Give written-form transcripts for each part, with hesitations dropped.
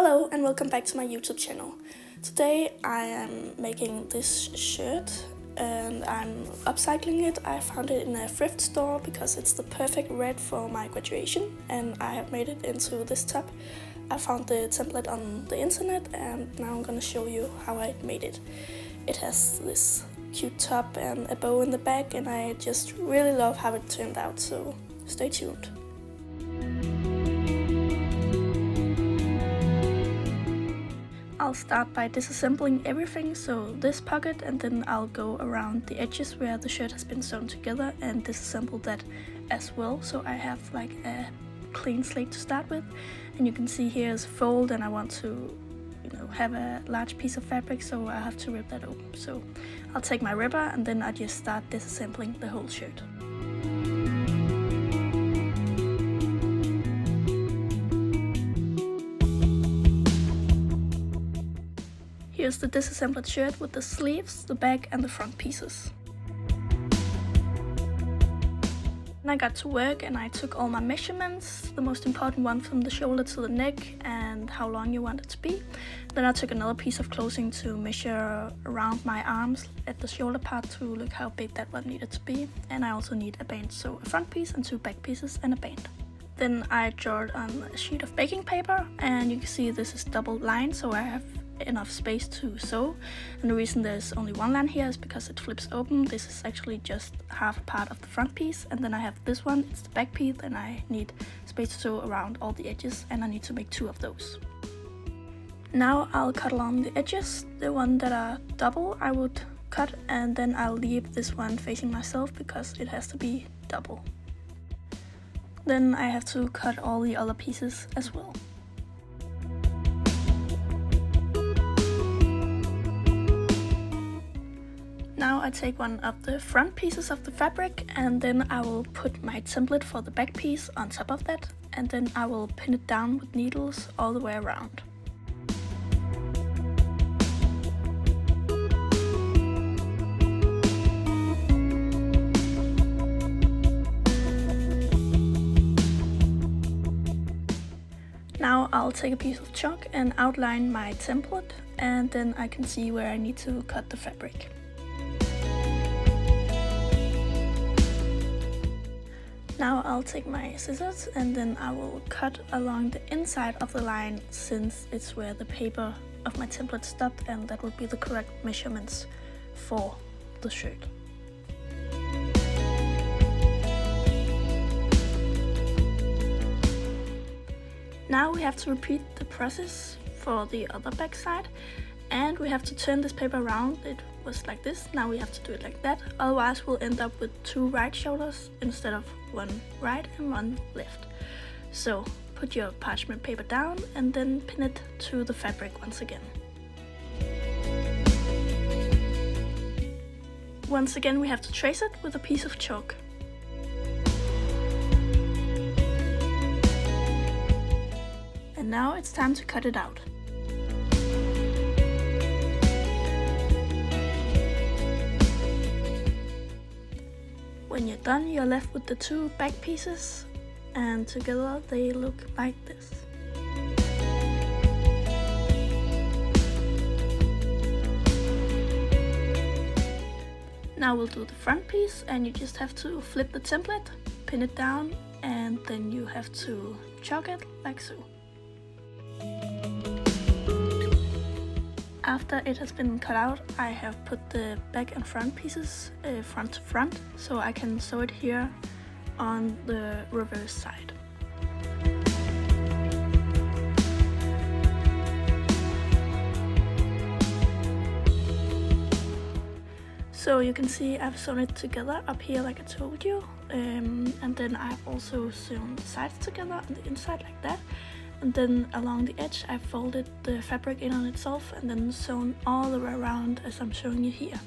Hello and welcome back to my YouTube channel. Today I am making this shirt and I'm upcycling it. I found it in a thrift store because it's the perfect red for my graduation and I have made it into this top. I found the template on the internet and now I'm gonna show you how I made it. It has this cute top and a bow in the back and I just really love how it turned out, so stay tuned. I'll start by disassembling everything, so this pocket, and then I'll go around the edges where the shirt has been sewn together and disassemble that as well, so I have like a clean slate to start with. And you can see here is a fold and I want to have a large piece of fabric, so I have to rip that open. So I'll take my ripper and then I just start disassembling the whole shirt. Here's the disassembled shirt with the sleeves, the back and the front pieces. And I got to work and I took all my measurements, the most important one from the shoulder to the neck and how long you want it to be. Then I took another piece of clothing to measure around my arms at the shoulder part to look how big that one needed to be. And I also need a band, so a front piece and two back pieces and a band. Then I drawed on a sheet of baking paper and you can see this is double lined, so I have enough space to sew, and the reason there's only one line here is because it flips open. This is actually just half a part of the front piece, and then I have this one, it's the back piece, and I need space to sew around all the edges and I need to make two of those. Now I'll cut along the edges. The one that are double I would cut, and then I'll leave this one facing myself because it has to be double. Then I have to cut all the other pieces as well. Now I take one of the front pieces of the fabric and then I will put my template for the back piece on top of that, and then I will pin it down with needles all the way around. Now I'll take a piece of chalk and outline my template, and then I can see where I need to cut the fabric. Now I'll take my scissors and then I will cut along the inside of the line, since it's where the paper of my template stopped and that would be the correct measurements for the shirt. Now we have to repeat the process for the other back side, and we have to turn this paper around. It was like this, now we have to do it like that, otherwise we'll end up with two right shoulders instead of one right and one left. So put your parchment paper down and then pin it to the fabric once again. Once again we have to trace it with a piece of chalk. And now it's time to cut it out. When you're done, you're left with the two back pieces, and together they look like this. Now we'll do the front piece, and you just have to flip the template, pin it down, and then you have to chalk it like so. After it has been cut out, I have put the back and front pieces front to front, so I can sew it here on the reverse side. So you can see I've sewn it together up here like I told you, and then I've also sewn the sides together on the inside like that. And then along the edge I folded the fabric in on itself and then sewn all the way around as I'm showing you here.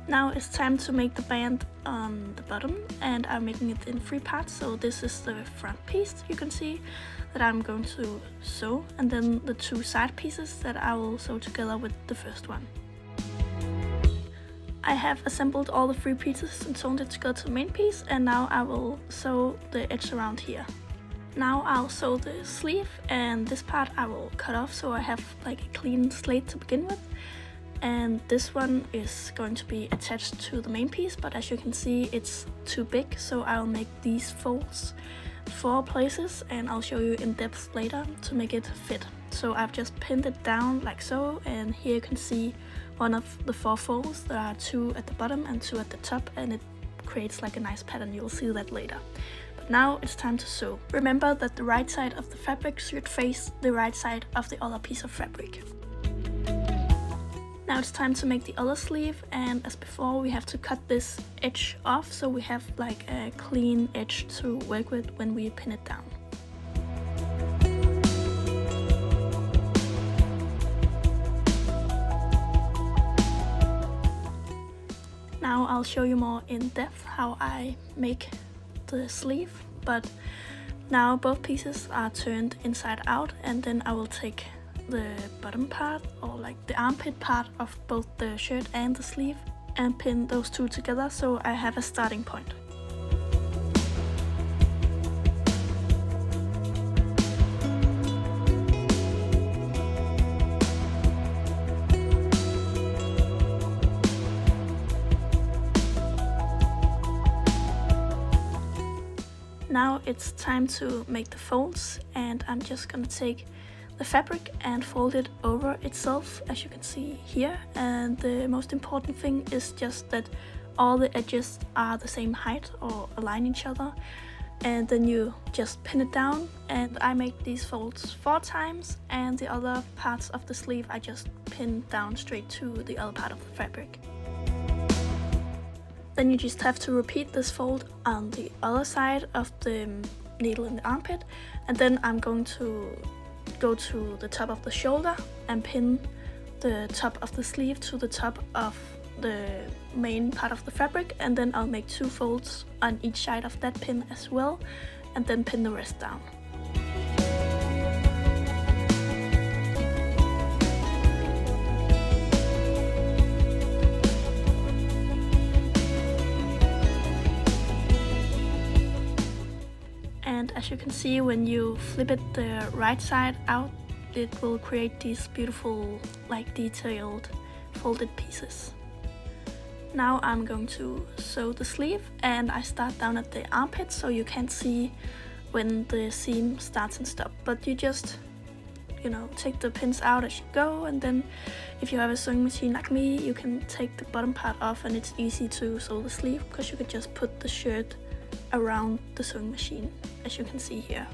Now it's time to make the band on the bottom, and I'm making it in three parts. So this is the front piece you can see that I'm going to sew, and then the two side pieces that I will sew together with the first one. I have assembled all the three pieces and sewn it together to the main piece, and now I will sew the edge around here. Now I'll sew the sleeve, and this part I will cut off so I have like a clean slate to begin with. And this one is going to be attached to the main piece, but as you can see it's too big, so I'll make these folds 4 places, and I'll show you in depth later to make it fit. So I've just pinned it down like so, and here you can see one of the 4 folds. There are 2 at the bottom and 2 at the top, and it creates like a nice pattern. You'll see that later. But now it's time to sew. Remember that the right side of the fabric should face the right side of the other piece of fabric. Now it's time to make the other sleeve, and as before we have to cut this edge off so we have like a clean edge to work with when we pin it down. Now I'll show you more in depth how I make the sleeve, but now both pieces are turned inside out, and then I will take the bottom part, or like the armpit part of both the shirt and the sleeve, and pin those 2 together so I have a starting point. Now it's time to make the folds, and I'm just gonna take the fabric and fold it over itself, as you can see here. And the most important thing is just that all the edges are the same height or align each other, and then you just pin it down. And I make these folds 4 times, and the other parts of the sleeve I just pin down straight to the other part of the fabric. Then you just have to repeat this fold on the other side of the needle in the armpit, and then I'm going to go to the top of the shoulder and pin the top of the sleeve to the top of the main part of the fabric, and then I'll make 2 folds on each side of that pin as well, and then pin the rest down. And as you can see, when you flip it the right side out, it will create these beautiful, like detailed folded pieces. Now I'm going to sew the sleeve, and I start down at the armpit so you can't see when the seam starts and stops. But you just, take the pins out as you go, and then if you have a sewing machine like me, you can take the bottom part off, and it's easy to sew the sleeve because you can just put the shirt around the sewing machine, as you can see here.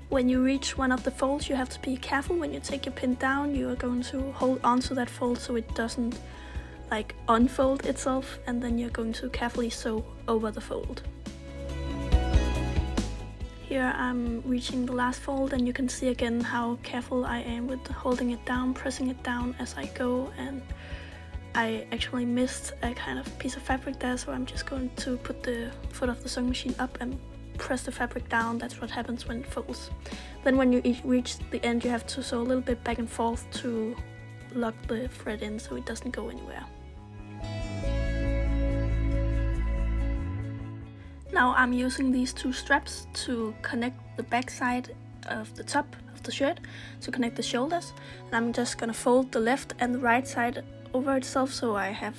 When you reach one of the folds, you have to be careful. When you take your pin down, you are going to hold on to that fold so it doesn't like unfold itself, and then you're going to carefully sew over the fold. Here I'm reaching the last fold, and you can see again how careful I am with holding it down, pressing it down as I go, and I actually missed a kind of piece of fabric there, so I'm just going to put the foot of the sewing machine up and press the fabric down. That's what happens when it folds. Then when you reach the end, you have to sew a little bit back and forth to lock the thread in so it doesn't go anywhere. Now I'm using these 2 straps to connect the back side of the top of the shirt, to connect the shoulders, and I'm just gonna fold the left and the right side over itself so I have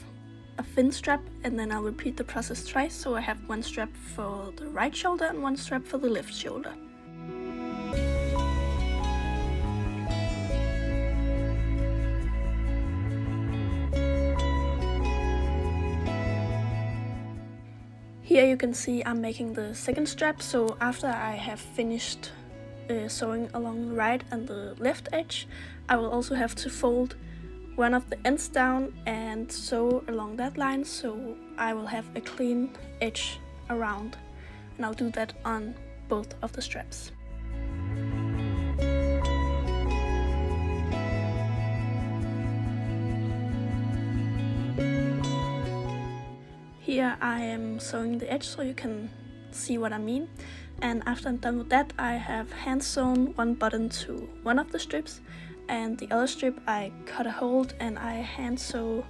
a thin strap, and then I'll repeat the process twice so I have 1 strap for the right shoulder and 1 strap for the left shoulder. Here you can see I'm making the second strap, so after I have finished sewing along the right and the left edge, I will also have to fold one of the ends down and sew along that line so I will have a clean edge around, and I'll do that on both of the straps. Here I am sewing the edge so you can see what I mean, and after I'm done with that, I have hand sewn 1 button to one of the strips, and the other strip I cut a hold and I hand sew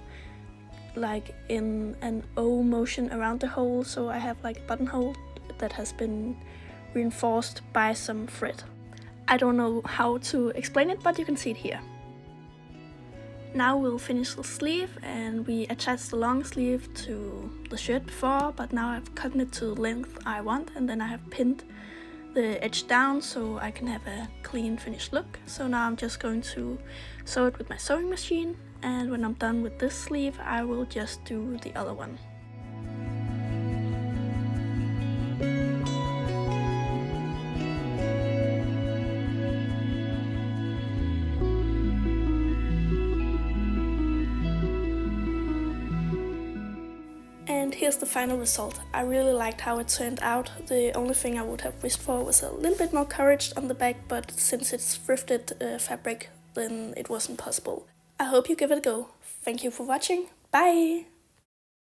like in an O motion around the hole, so I have like a buttonhole that has been reinforced by some thread. I don't know how to explain it, but you can see it here. Now we'll finish the sleeve, and we attached the long sleeve to the shirt before, but now I've cut it to the length I want, and then I have pinned the edge down so I can have a clean finished look. So now I'm just going to sew it with my sewing machine, and when I'm done with this sleeve I will just do the other one. And here's the final result. I really liked how it turned out. The only thing I would have wished for was a little bit more coverage on the back, but since it's thrifted fabric, then it wasn't possible. I hope you give it a go. Thank you for watching. Bye!